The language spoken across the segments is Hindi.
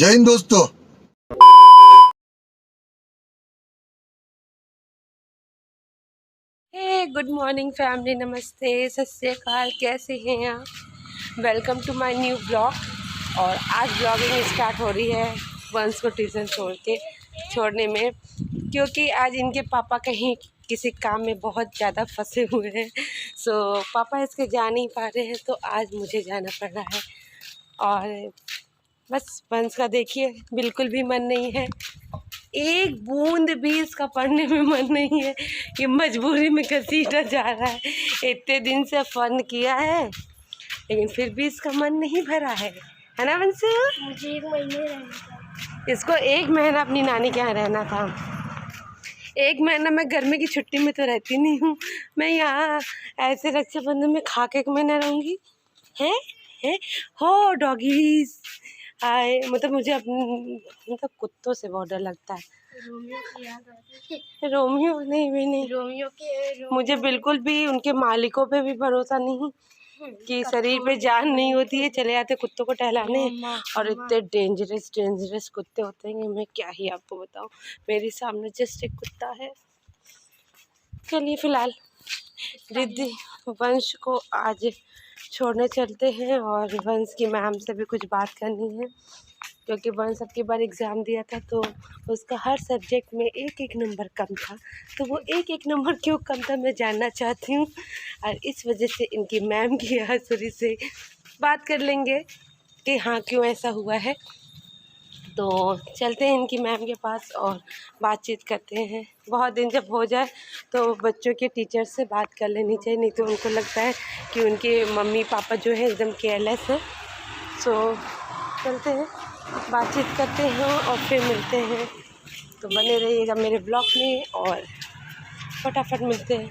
जय हिंद दोस्तों। गुड मॉर्निंग फैमिली, नमस्ते, सत श्री अकाल। कैसे हैं आप? Welcome to my new blog. और आज ब्लॉगिंग स्टार्ट हो रही है वंश को ट्यूशन छोड़ने में, क्योंकि आज इनके पापा कहीं किसी काम में बहुत ज़्यादा फंसे हुए हैं। सो पापा इसके जा नहीं पा रहे हैं, तो आज मुझे जाना पड़ रहा है। और बस वंश का देखिए बिल्कुल भी मन नहीं है, एक बूंद भी इसका पढ़ने में मन नहीं है। ये मजबूरी में घसीटा जा रहा है। इतने दिन से फन किया है, लेकिन फिर भी इसका मन नहीं भरा है ना वंशु? मुझे 1 महीने रहना था। इसको 1 महीना अपनी नानी के यहाँ रहना था। 1 महीना मैं गर्मी की छुट्टी में तो रहती नहीं हूँ, मैं यहाँ ऐसे रक्षाबंधन में खा के 1 महीना रहूँगी। है हो डॉगीज आए, मतलब मुझे मतलब कुत्तों से बहुत डर लगता है। रोमियो की याद आती है। रोमियो नहीं रोमियो मुझे बिल्कुल भी उनके मालिकों पे भी भरोसा नहीं कि शरीर पे जान नहीं होती है। चले आते कुत्तों को टहलाने, और इतने डेंजरस कुत्ते होते हैं कि मैं क्या ही आपको बताऊं। मेरे सामने जस्ट एक कुत्ता है। चलिए फिलहाल रिद्धि वंश को आज छोड़ने चलते हैं, और वंश की मैम से भी कुछ बात करनी है, क्योंकि वंश अब की बार एग्ज़ाम दिया था तो उसका हर सब्जेक्ट में 1-1 नंबर कम था। तो वो 1-1 नंबर क्यों कम था मैं जानना चाहती हूँ, और इस वजह से इनकी मैम की हसूरी से बात कर लेंगे कि हाँ क्यों ऐसा हुआ है। तो चलते हैं इनकी मैम के पास और बातचीत करते हैं। बहुत दिन जब हो जाए तो बच्चों के टीचर से बात कर लेनी चाहिए, नहीं तो उनको लगता है कि उनके मम्मी पापा जो है एकदम केयरलेस है। सो चलते हैं, बातचीत करते हैं और फिर मिलते हैं। तो बने रहिएगा मेरे ब्लॉग में और फटाफट मिलते हैं।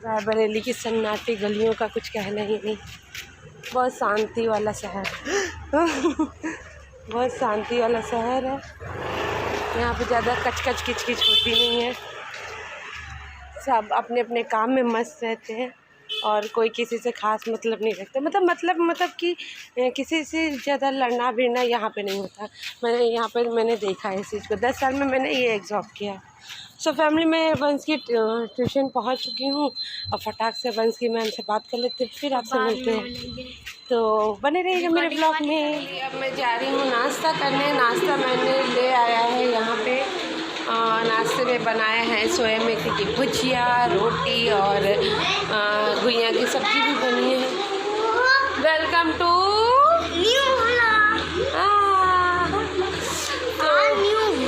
रायबरेली की सन्नाटी गलियों का कुछ कहना ही नहीं, बहुत शांति वाला शहर बहुत शांति वाला शहर है। यहाँ पे ज़्यादा कच किच होती नहीं है, सब अपने अपने काम में मस्त रहते हैं और कोई किसी से खास मतलब नहीं रखते। मतलब कि किसी से ज़्यादा लड़ना भिड़ना यहाँ पे नहीं होता। मैंने देखा है इस चीज़ को। 10 साल में मैंने ये एग्जॉब किया। सो फैमिली में वंश की ट्यूशन पहुँच चुकी हूँ, और फटाक से वंश की मैम से बात कर लेते हैं, फिर आपसे मिलते हैं। तो बने रहिएगा मेरे ब्लॉग में। अब मैं जा रही हूँ नाश्ता करने। नाश्ता मैंने ले आया है यहाँ पे। नाश्ते में बनाया है सोया मेथी की भुजिया, रोटी और घुइयाँ की सब्ज़ी भी बनी है। वेलकम टू न्यू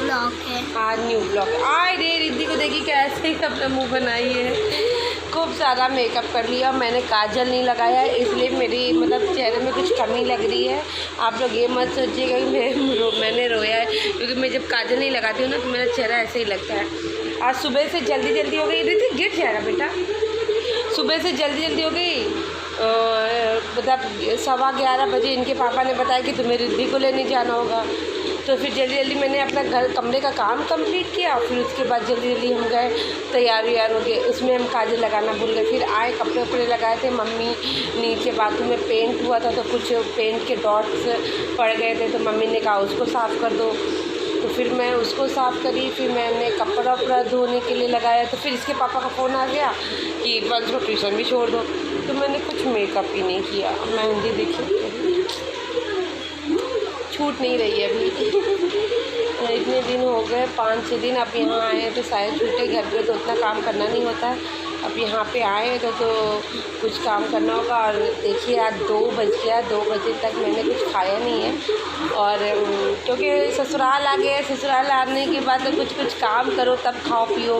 ब्लॉग है। आज न्यू ब्लॉग आए रे। रिद्धि को देखी कैसे ही अपना मुँह बनाई है। खूब सारा मेकअप कर लिया। मैंने काजल नहीं लगाया है, इसलिए मेरी मतलब चेहरे में कुछ कमी लग रही है। आप लोग ये मत सोचिएगा कि मैंने रोया है, क्योंकि मैं जब काजल नहीं लगाती हूँ ना तो मेरा चेहरा ऐसे ही लगता है। आज सुबह से जल्दी हो गई। रिद्धि गिर जाएगा बेटा। सुबह से जल्दी हो गई। मतलब 11:15 बजे इनके पापा ने बताया कि तुम्हें रिद्धि को लेने जाना होगा, तो फिर जल्दी मैंने अपना कमरे का काम कंप्लीट किया। फिर उसके बाद जल्दी हम गए, तैयार हो गए। उसमें हम काजल लगाना भूल गए। फिर आए, कपड़े लगाए थे। मम्मी नीचे बाथरूम में पेंट हुआ था, तो कुछ पेंट के डॉट्स पड़ गए थे, तो मम्मी ने कहा उसको साफ़ कर दो। तो फिर मैं उसको साफ़ करी। फिर मैंने कपड़ा धोने के लिए लगाया, तो फिर इसके पापा का फ़ोन आ गया कि वंश को ट्यूशन भी छोड़ दो। तो मैंने कुछ मेकअप ही नहीं किया। मेहंदी देखी छूट नहीं रही है अभी। इतने दिन हो गए, 5-6 दिन अब यहाँ आए हैं, तो शायद छूटे। घर पे तो उतना काम करना नहीं होता है। अब यहाँ पे आए तो कुछ काम करना होगा। और देखिए आज 2 बज गया। 2 बजे तक मैंने कुछ खाया नहीं है, और क्योंकि ससुराल आ गए। ससुराल आने के बाद तो कुछ काम करो तब खाओ पियो,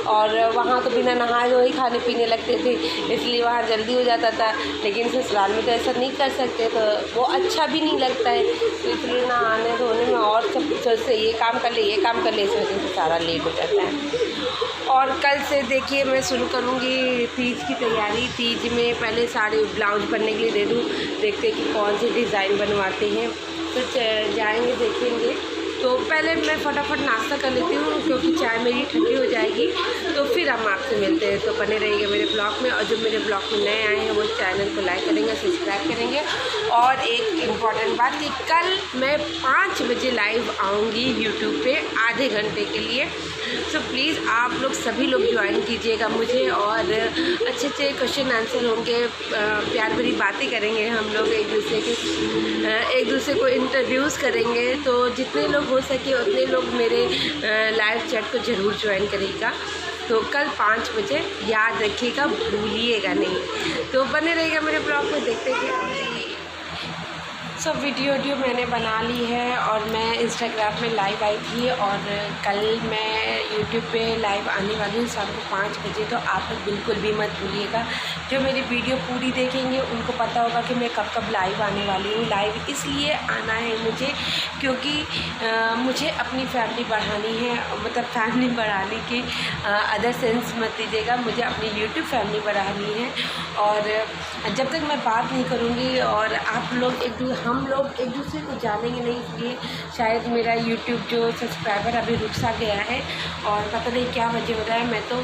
और वहाँ तो बिना नहाए धोए ही खाने पीने लगते थे, इसलिए वहाँ जल्दी हो जाता था। लेकिन ससुराल में तो ऐसा नहीं कर सकते, तो वो अच्छा भी नहीं लगता है। तो इसलिए नहाने धोने में और सब सोचते ये काम कर ले इस वजह से सारा लेट हो जाता है। और कल से देखिए मैं शुरू करूँगी तीज की तैयारी। तीज में पहले साड़ी ब्लाउज बनने के लिए दे दूँ, देखते हैं कि कौन सी डिज़ाइन बनवाते हैं, तो जाएंगे देखेंगे। तो पहले मैं फटाफट नाश्ता कर लेती हूँ, क्योंकि चाय मेरी ठंडी हो जाएगी, तो फिर हम आपसे आपसे मिलते हैं। तो बने रहिएगा मेरे ब्लॉग में, और जो मेरे ब्लॉग में नए आए हैं वो चैनल को लाइक करेंगे, सब्सक्राइब करेंगे। और एक इम्पॉर्टेंट बात कि कल मैं 5 बजे लाइव आऊँगी यूट्यूब पे आधे घंटे के लिए। सो प्लीज़ आप लोग सभी लोग ज्वाइन कीजिएगा मुझे, और अच्छे अच्छे क्वेश्चन आंसर होंगे, प्यार भरी बातें करेंगे हम लोग, एक दूसरे को इंट्रोड्यूस करेंगे। तो जितने लोग हो सके उतने लोग मेरे लाइव चैट को ज़रूर ज्वाइन करिएगा। तो कल 5 बजे याद रखिएगा, भूलिएगा नहीं। तो बने रहिएगा मेरे ब्लॉग में, देखते हैं। सब वीडियो मैंने बना ली है, और मैं इंस्टाग्राम में लाइव आई थी, और कल मैं यूट्यूब पे लाइव आने वाली हूँ शाम को 5 बजे। तो आप लोग बिल्कुल भी मत भूलिएगा। जो मेरी वीडियो पूरी देखेंगे उनको पता होगा कि मैं कब कब लाइव आने वाली हूँ। लाइव इसलिए आना है मुझे क्योंकि मुझे अपनी फैमिली बढ़ानी है, मतलब फैमिली बढ़ाने के अदर सेंस मत दीजिएगा, मुझे अपनी यूट्यूब फैमिली बढ़ानी है। और जब तक मैं बात नहीं करूँगी और आप लोग हम लोग एक दूसरे को जानेंगे नहीं, इसलिए शायद मेरा यूट्यूब जो सब्सक्राइबर अभी रुक सा गया है, और पता नहीं क्या वजह हो रहा है। मैं तो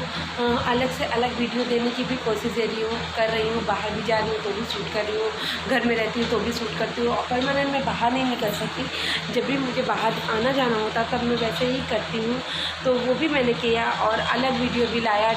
अलग से अलग वीडियो देने की भी कोशिश कर रही हूँ। बाहर भी जा रही हूँ तो भी शूट कर रही हूँ, घर में रहती हूँ तो भी शूट करती हूँ, और परमानेंट मैं बाहर नहीं निकल सकती। जब भी मुझे बाहर आना जाना होता तब मैं वैसे ही करती हूँ। तो वो भी मैंने किया, और अलग वीडियो भी लाया।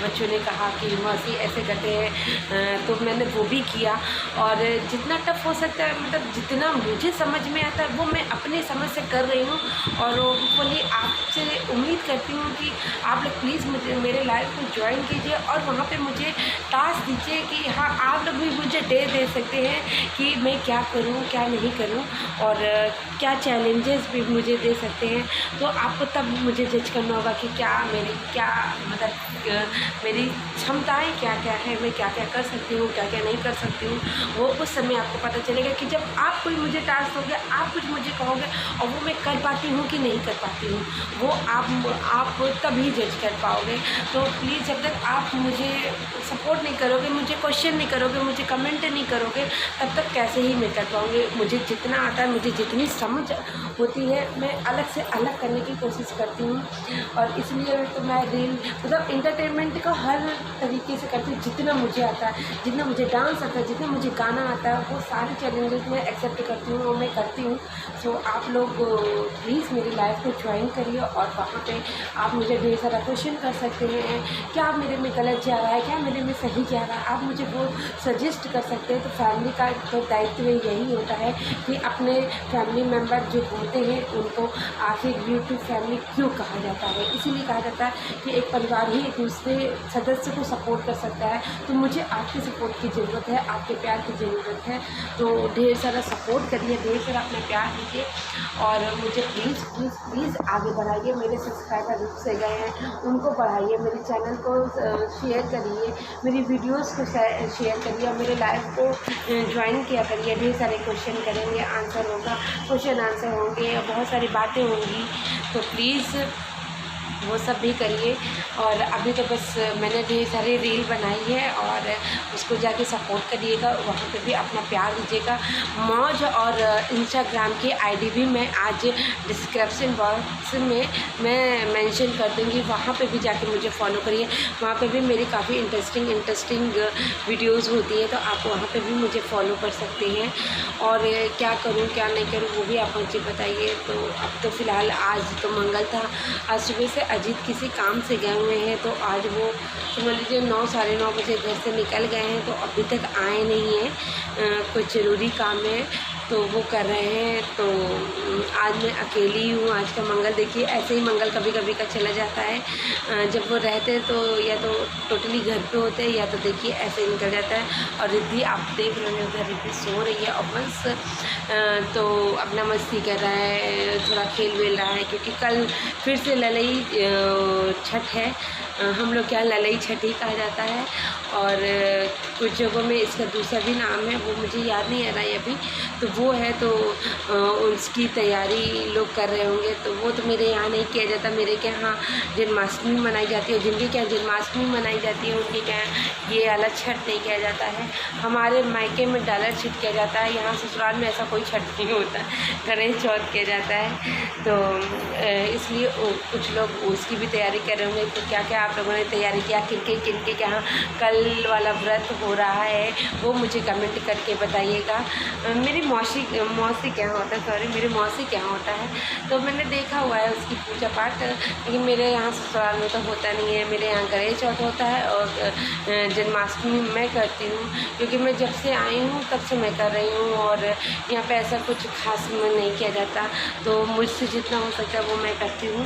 बच्चों ने कहा कि मौसी ऐसे करते हैं, तो मैंने वो भी किया। और जितना टफ हो सकता है, मतलब जितना मुझे समझ में आता है वो मैं अपने समझ से कर रही हूँ। और बोलिए, आपसे उम्मीद करती हूँ कि आप लोग प्लीज़ मुझे मेरे लाइव को ज्वाइन कीजिए, और वहाँ पे मुझे टास्क दीजिए कि हाँ, आप लोग भी मुझे दे सकते हैं कि मैं क्या करूँ क्या नहीं करूँ, और क्या चैलेंजेस भी मुझे दे सकते हैं। तो आपको तब मुझे जज करना होगा कि मेरी क्षमताएँ क्या क्या है, मैं क्या क्या कर सकती हूँ, क्या क्या नहीं कर सकती हूँ। वो उस समय आपको पता चलेगा कि जब आप कोई मुझे टास्क दोगे, आप कुछ मुझे कहोगे, और वो मैं कर पाती हूँ कि नहीं कर पाती हूँ, वो आप तभी जज कर पाओगे। तो प्लीज़ जब तक आप मुझे सपोर्ट नहीं करोगे, मुझे क्वेश्चन नहीं करोगे, मुझे कमेंट नहीं करोगे, तब तक कैसे ही मैं कर पाऊँगी। मुझे जितना आता है, मुझे जितनी समझ होती है, मैं अलग से अलग करने की कोशिश करती हूँ। और इसलिए तो मैं रील, मतलब इंटरटेनमेंट का हर तरीके से करती हूँ। जितना मुझे आता है, जितना मुझे डांस आता है, जितना मुझे गाना आता है, वो सारे चैलेंजेस मैं एक्सेप्ट करती हूँ और मैं करती हूँ। सो आप लोग प्लीज़ मेरी लाइफ को ज्वाइन करिए, और वहाँ पे आप मुझे ढेर सारा क्वेश्चन कर सकते हैं। क्या मेरे में गलत जा रहा है, क्या मेरे में सही जा रहा है, आप मुझे वो सजेस्ट कर सकते हैं। तो फैमिली का तो दायित्व यही होता है कि अपने फैमिली मेम्बर जो होते हैं उनको आखिर यूट्यूब फैमिली क्यों कहा जाता है। इसीलिए कहा जाता है कि एक परिवार ही एक दूसरे सदस्य को सपोर्ट कर सकता है। तो मुझे आपके सपोर्ट की ज़रूरत है, आपके प्यार की ज़रूरत है। तो ढेर सारा सपोर्ट करिए, ढेर सारा अपना प्यार दीजिए, और मुझे प्लीज़ प्लीज़ प्लीज़ आगे बढ़ाइए। मेरे सब्सक्राइबर रुक से गए हैं, उनको बढ़ाइए, मेरे चैनल को शेयर करिए, मेरी वीडियोस को शेयर करिए, और मेरे लाइव को ज्वाइन किया करिए। ढेर सारे क्वेश्चन करेंगे, आंसर होगा, क्वेश्चन आंसर होंगे, बहुत सारी बातें होंगी। तो प्लीज़ वो सब भी करिए। और अभी तो बस मैंने ढेर सारी रील बनाई है, और उसको जाके सपोर्ट करिएगा, वहाँ पे भी अपना प्यार दीजिएगा। मौज और इंस्टाग्राम की आईडी भी मैं आज डिस्क्रिप्शन बॉक्स में मैं मेंशन कर दूँगी, वहाँ पे भी जाके मुझे फॉलो करिए। वहाँ पे भी मेरी काफ़ी इंटरेस्टिंग वीडियोज़ होती है, तो आप वहाँ पे भी मुझे फॉलो कर सकते हैं। और क्या करूँ क्या नहीं करूँ वो भी आप मुझे बताइए। तो अब तो फ़िलहाल आज तो मंगल था, आज सुबह से अजीत किसी काम से गए हुए हैं, तो आज वो समझ लीजिए 9 साढ़े 9 बजे घर से निकल गए हैं, तो अभी तक आए नहीं हैं। कुछ ज़रूरी काम है तो वो कर रहे हैं। तो आज मैं अकेली हूँ, आज का मंगल देखिए, ऐसे ही मंगल कभी कभी का चला जाता है। जब वो रहते तो या तो टोटली घर पे होते हैं, या तो देखिए ऐसे ही निकल जाता है। और रिद्धि आप देख रहे हैं उधर, रिद्धि सो रही है और बस तो अपना मस्ती कर रहा है, थोड़ा खेल वेल रहा है, क्योंकि कल फिर से ललई छठ है। हम लोग क्या ललई छठ ही कहा जाता है, और कुछ जगहों में इसका दूसरा भी नाम है, वो मुझे याद नहीं आ रहा है अभी। तो वो है, तो उसकी तैयारी लोग कर रहे होंगे। तो वो तो मेरे यहाँ नहीं किया जाता, मेरे के यहाँ जन्माष्टमी मनाई जाती है। जिनके क्या जन्माष्टमी मनाई जाती है उनके क्या ये अलग छठ नहीं किया जाता है। हमारे मायके में डालर छठ किया जाता है, यहाँ ससुराल में ऐसा कोई छठ नहीं होता, गणेश चौथ किया जाता है। तो इसलिए कुछ लोग उसकी भी तैयारी कर रहे होंगे। तो क्या क्या आप आप लोगों ने तैयारी किया, किनके यहाँ कल वाला व्रत हो रहा है वो मुझे कमेंट करके बताइएगा। मेरी मौसी क्या होता है, सॉरी मेरी मौसी क्या होता है, तो मैंने देखा हुआ है उसकी पूजा पाठ, लेकिन मेरे यहाँ ससुराल में तो होता नहीं है। मेरे यहाँ गणेश चौथ होता है और जन्माष्टमी मैं करती हूँ, क्योंकि मैं जब से आई हूँ तब से मैं कर रही हूँ और यहाँ पे ऐसा कुछ खास में नहीं किया जाता, तो मुझसे जितना हो सकता है वो मैं करती हूँ।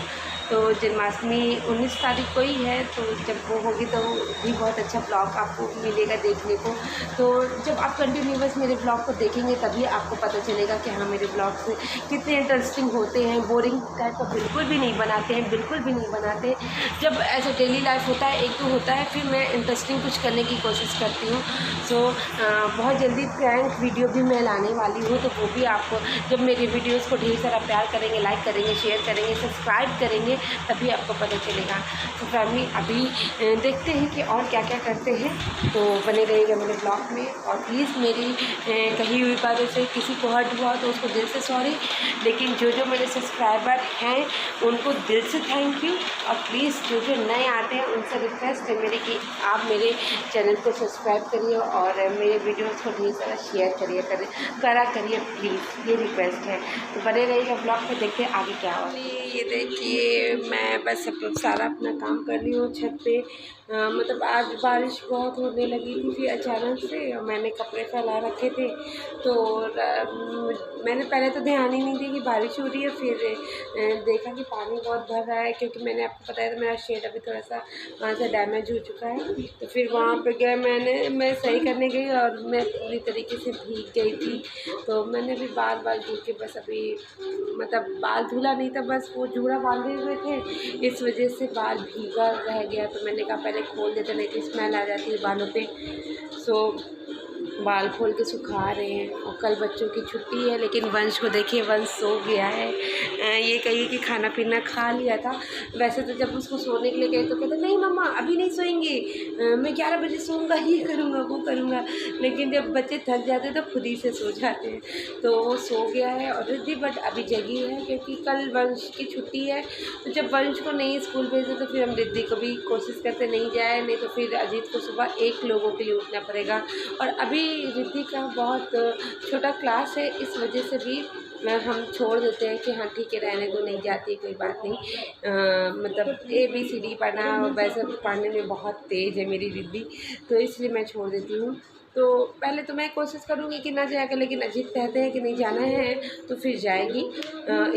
तो जन्माष्टमी 19 तारीख को ही है, तो जब वो होगी तो भी बहुत अच्छा ब्लॉग आपको मिलेगा देखने को। तो जब आप कंटिन्यूअस मेरे ब्लॉग को देखेंगे तभी आपको पता चलेगा कि हाँ मेरे ब्लॉग्स कितने इंटरेस्टिंग होते हैं। बोरिंग टाइप का बिल्कुल भी नहीं बनाते हैं, बिल्कुल भी नहीं बनाते। जब ऐसा डेली लाइफ होता है, एक तो होता है, फिर मैं इंटरेस्टिंग कुछ करने की कोशिश करती हूँ। सो बहुत जल्दी प्रैंक वीडियो भी मैं लाने वाली हूँ, तो वो भी आपको, जब मेरे वीडियोज़ को ढेर सारा प्यार करेंगे, लाइक करेंगे, शेयर करेंगे, सब्सक्राइब करेंगे, तभी आपको पता चलेगा। तो फैमिली अभी देखते हैं कि और क्या क्या करते हैं, तो बने रहिएगा मेरे ब्लॉग में। और प्लीज़ मेरी कही हुई बातों से किसी को हर्ट हुआ तो उसको दिल से सॉरी, लेकिन जो मेरे सब्सक्राइबर हैं उनको दिल से थैंक यू। और प्लीज़ जो नए आते हैं उनसे रिक्वेस्ट है मेरी कि आप मेरे चैनल को सब्सक्राइब करिए और मेरे वीडियोज़ को ढेर सारा शेयर करिए प्लीज़, ये रिक्वेस्ट है। तो बने रहिएगा ब्लॉग में, देखते हैं आगे क्या हो। ये देखिए मैं बस सारा अपना काम कर रही हूँ छत पे। मतलब आज बारिश बहुत होने लगी थी फिर अचानक से, मैंने कपड़े फैला रखे थे, तो मैंने पहले तो ध्यान ही नहीं दिया कि बारिश हो रही है। फिर देखा कि पानी बहुत भर रहा है, क्योंकि मैंने आपको बताया था मेरा शेड अभी थोड़ा सा वहाँ से डैमेज हो चुका है। तो फिर वहाँ पे गए, मैं सही करने गई और मैं पूरी तरीके से भीग गई थी। तो मैंने भी बाल धो के बस अभी, मतलब बाल धुला नहीं था, बस वो जूड़ा बांधे हुए थे, इस वजह से बाल भीगा रह गया। तो मैंने कहा पहले खोल देते, नहीं तो स्मेल आ जाती है बालों पे। सो बाल खोल के सुखा रहे हैं। और कल बच्चों की छुट्टी है, लेकिन वंश को देखिए, वंश सो गया है। ये कहिए कि खाना पीना खा लिया था। वैसे तो जब उसको सोने के लिए गए तो कहते नहीं मम्मा अभी नहीं सोएंगे, मैं 11 बजे सोऊंगा, ये करूँगा वो करूँगा। लेकिन जब बच्चे थक जाते हैं तो खुद ही से सो जाते हैं। तो वो सो गया है और रिद्धि बट अभी जगी है, क्योंकि कल वंश की छुट्टी है। तो जब वंश को नहीं स्कूल भेजे तो फिर हम रिद्धि को भी कोशिश करते नहीं जाए, नहीं तो फिर अजीत को सुबह 1 लोगों के लिए उठना पड़ेगा। और अभी रिद्धि का बहुत छोटा क्लास है, इस वजह से भी हम छोड़ देते हैं कि हाँ ठीक है रहने दो, नहीं जाती कोई बात नहीं। मतलब ABCD पढ़ना, वैसे पढ़ने में बहुत तेज़ है मेरी रिद्धि, तो इसलिए मैं छोड़ देती हूँ। तो पहले तो मैं कोशिश करूँगी कि ना जाया कर, लेकिन अजीत कहते हैं कि नहीं जाना है तो फिर जाएगी।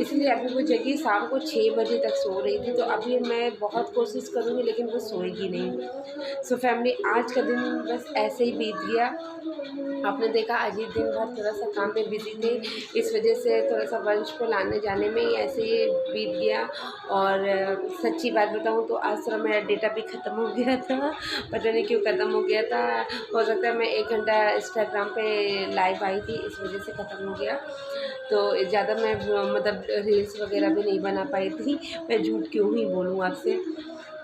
इसलिए अभी वो जगी, शाम को 6 बजे तक सो रही थी। तो अभी मैं बहुत कोशिश करूँगी, लेकिन वो सोएगी नहीं। सो फैमिली आज का दिन बस ऐसे ही बीत गया। आपने देखा अजीत दिन भर थोड़ा सा काम में बिजी थे, इस वजह से थोड़ा सा वंश को लाने जाने में ही ऐसे ही बीत गया। और सच्ची बात बताऊँ तो आज थोड़ा मेरा डेटा भी ख़त्म हो गया था, पता नहीं क्यों ख़त्म हो गया था। हो सकता है मैं 1 घंटा इंस्टाग्राम पे लाइव आई थी, इस वजह से ख़त्म हो गया। तो ज़्यादा मैं मतलब रील्स वगैरह भी नहीं बना पाई थी, मैं झूठ क्यों ही बोलूँ आपसे।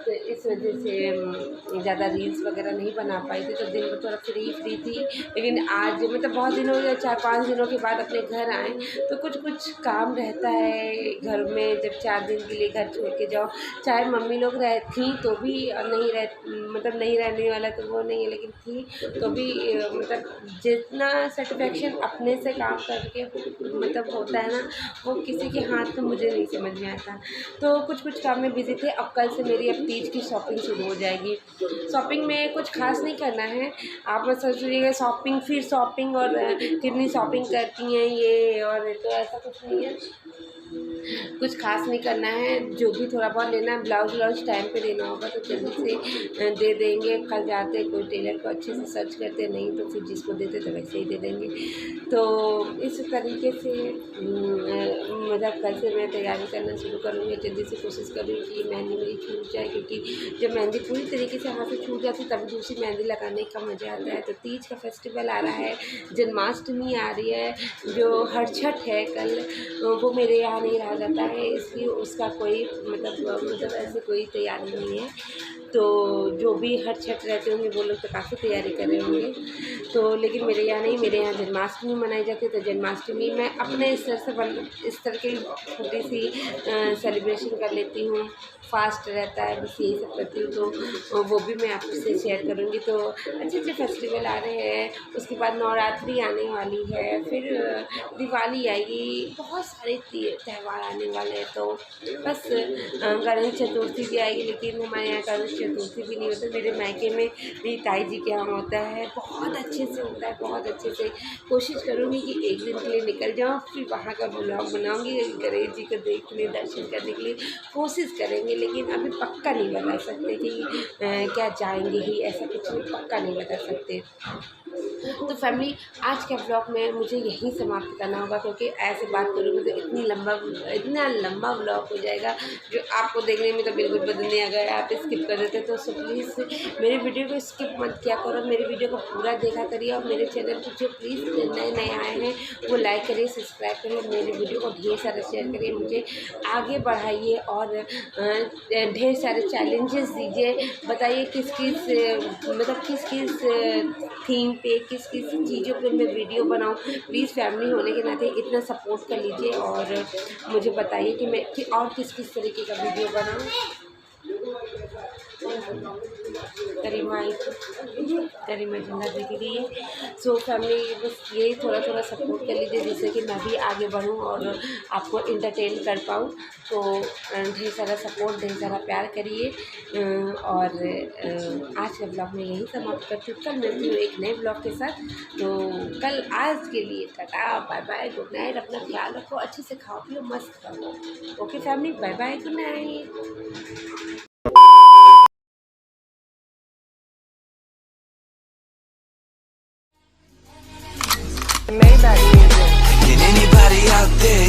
तो इस वजह से ज़्यादा रील्स वगैरह नहीं बना पाई थी, तो दिन में थोड़ा फ्री थी। लेकिन आज मतलब बहुत दिनों या 4-5 दिनों के बाद अपने घर आए, तो कुछ काम रहता है घर में। जब 4 दिन के लिए घर छोड़ के जाओ, चाहे मम्मी लोग थी तो भी मतलब नहीं रहने वाला तो वो नहीं है, लेकिन थी तो भी मतलब जितना सेटिस्फेक्शन अपने से काम करके मतलब होता है ना, वो किसी के हाथ में मुझे नहीं समझ में आता। तो कुछ काम में बिज़ी थे। अब कल से मेरी अब तीज की शॉपिंग शुरू हो जाएगी। शॉपिंग में कुछ खास नहीं करना है, आप मत सोचिएगा शॉपिंग फिर शॉपिंग और कितनी शॉपिंग करती हैं ये और, तो ऐसा कुछ नहीं है, कुछ खास नहीं करना है। जो भी थोड़ा बहुत लेना है, ब्लाउज टाइम पे देना होगा तो जल्दी से दे देंगे। कल जाते कोई टेलर को अच्छे से सर्च करते, नहीं तो फिर जिसको देते तो वैसे ही दे देंगे। तो इस तरीके से मतलब कल से मैं तैयारी करना शुरू करूँगी। जल्दी से कोशिश करूँगी कि मेहंदी मेरी छूट जाए, क्योंकि जब मेहंदी पूरी तरीके से हाथ से छूट जाती तभी दूसरी मेहंदी लगाने का मज़ा आता है। तो तीज का फेस्टिवल आ रहा है, जन्माष्टमी आ रही है, जो हरछठ है कल, वो मेरे यहाँ नहीं रहा जाता है, इसलिए उसका कोई मतलब ऐसी कोई तैयारी नहीं है। तो जो भी हर छठ रहते होंगे वो लोग तो काफ़ी तैयारी कर रहे होंगे। तो लेकिन मेरे यहाँ नहीं, मेरे यहाँ जन्माष्टमी मनाई जाती है। तो जन्माष्टमी मैं अपने स्तर से इस तरह की छोटी सी सेलिब्रेशन कर लेती हूँ। फास्ट रहता है, बस यही सब करती हूँ। तो वो भी मैं आपसे शेयर करूँगी। तो अच्छे अच्छे फेस्टिवल आ रहे हैं, उसके बाद नवरात्रि आने वाली है, फिर दिवाली आएगी, बहुत सारे त्यौहार आने वाले हैं। तो बस गणेश चतुर्थी भी आएगी, लेकिन हमारे यहाँ गणेश चतुर्थी भी नहीं होता। मेरे मायके में मेरी ताई जी के यहाँ होता है, बहुत अच्छे से होता है, बहुत अच्छे से। कोशिश करूँगी कि एक दिन के लिए निकल जाऊँ, फिर वहाँ का ब्लॉग बनाऊँगी, गणेश जी को देखने दर्शन करने के लिए कोशिश करेंगे। लेकिन अभी पक्का नहीं बता सकते कि क्या जाएंगे ही, ऐसा कुछ पक्का नहीं बता सकते। तो फैमिली, आज के ब्लॉग में मुझे यहीं समाप्त करना होगा, क्योंकि ऐसे बात करूँगी तो इतना लंबा ब्लॉग हो जाएगा जो आपको देखने में तो बिल्कुल पसंद नहीं आएगा, आप स्किप कर देते। तो प्लीज़ मेरे वीडियो को स्किप मत किया करो, मेरे वीडियो को पूरा देखा करिए। और मेरे चैनल पर जो प्लीज़ नए आए हैं वो लाइक करिए, सब्सक्राइब करिए, मेरे वीडियो को ढेर सारा शेयर करिए, मुझे आगे बढ़ाइए और ढेर सारे चैलेंजेस दीजिए। बताइए किस किस थीम पे, किस चीज़ों पे मैं वीडियो बनाऊं। प्लीज़ फैमिली होने के नाते इतना सपोर्ट कर लीजिए और मुझे बताइए कि मैं और किस तरीके का वीडियो बनाऊं। करीमा जिंदा दिख रही है। सो फैमिली, बस यही थोड़ा सपोर्ट कर लीजिए, जिससे कि मैं भी आगे बढ़ूं और आपको इंटरटेन कर पाऊं। तो ढेर सारा सपोर्ट, ढेर सारा प्यार करिए। और आज के ब्लॉग में यही समाप्त करती हूँ। कल मिलती हूँ एक नए ब्लॉग के साथ। तो आज के लिए tata, bye bye, good night. अपना ख्याल रखो, अच्छे से खाओ पियो, मस्त खाओ। Okay family, bye bye, good night. Can anybody out there